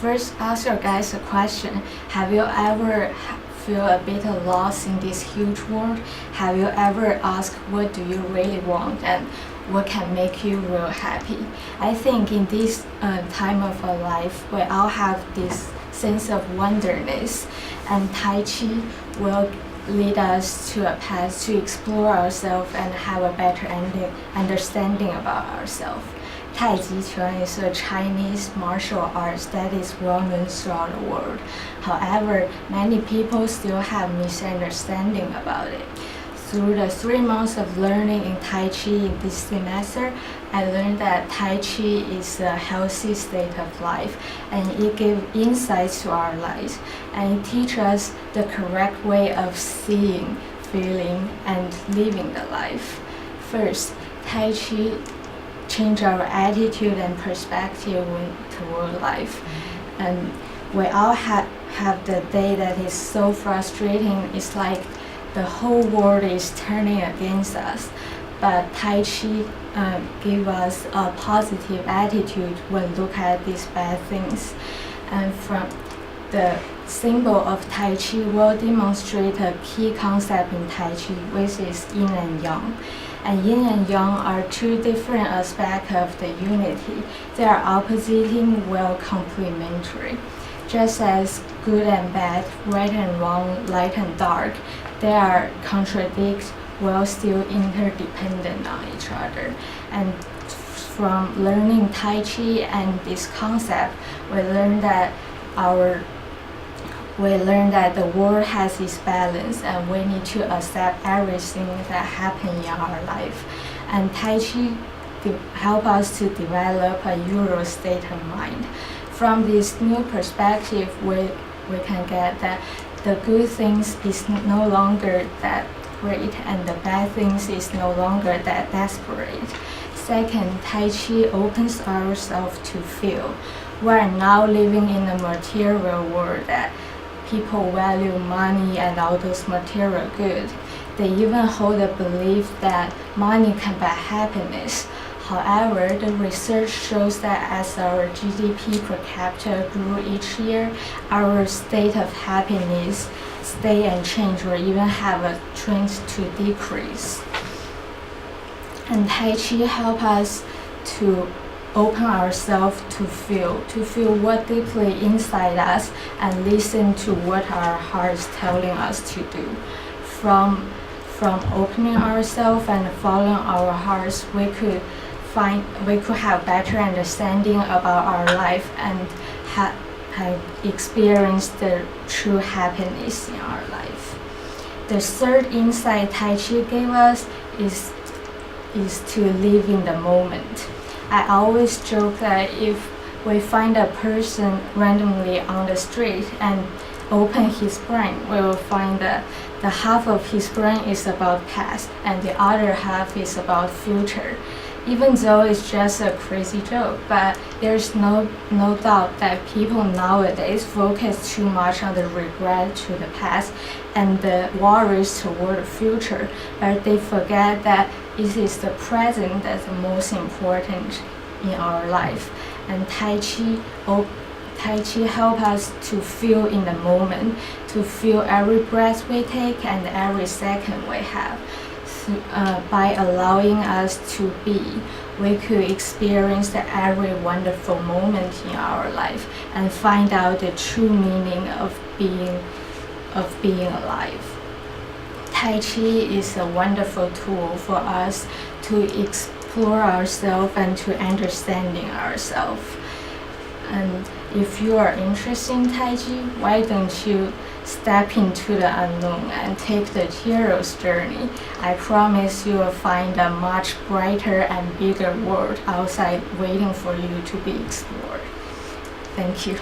first ask your guys a question. Have you ever feel a bit lost in this huge world? Have you ever asked what do you really want and what can make you real happy? I think in this time of our life, we all have this sense of wonderness, and Tai Chi will lead us to a path to explore ourselves and have a better understanding about ourselves. Tai Qi is a Chinese martial arts that is well known throughout the world. However, many people still have misunderstanding about it. Through the 3 months of learning in Tai Chi in this semester, I learned that Tai Chi is a healthy state of life, and it gives insights to our lives, and it teaches us the correct way of seeing, feeling, and living the life. First, Tai Chi change our attitude and perspective toward life. And we all have the day that is so frustrating. It's like the whole world is turning against us. But Tai Chi give us a positive attitude when look at these bad things. And from the symbol of Tai Chi will demonstrate a key concept in Tai Chi, which is yin and yang. And yin and yang are 2 different aspects of the unity. They are opposing, well complementary. Just as good and bad, right and wrong, light and dark, they are contradict while still interdependent on each other. And from learning Tai Chi and this concept, we learn that the world has its balance, and we need to accept everything that happens in our life. And Tai Chi help us to develop a Euro state of mind. From this new perspective, we can get that the good things is no longer that great, and the bad things is no longer that desperate. Second, Tai Chi opens ourselves to feel. We are now living in a material world that people value money and all those material goods. They even hold the belief that money can buy happiness. However, the research shows that as our GDP per capita grew each year, our state of happiness stay and change, or even have a trend to decrease. And Tai Chi help us to open ourselves to feel what deeply inside us, and listen to what our hearts telling us to do. From opening ourselves and following our hearts, we could have better understanding about our life and have experienced the true happiness in our life. The third insight Tai Chi gave us is to live in the moment. I always joke that if we find a person randomly on the street and open his brain, we will find that the half of his brain is about past and the other half is about future. Even though it's just a crazy joke, but there's no doubt that people nowadays focus too much on the regret to the past and the worries toward the future, but they forget that it is the present that's the most important in our life. And Tai Chi help us to feel in the moment, to feel every breath we take and every second we have. By allowing us to be, we could experience every wonderful moment in our life and find out the true meaning of being alive. Tai Chi is a wonderful tool for us to explore ourselves and to understanding ourselves. And if you are interested in Tai Chi, why don't you step into the unknown and take the hero's journey? I promise you will find a much brighter and bigger world outside waiting for you to be explored. Thank you.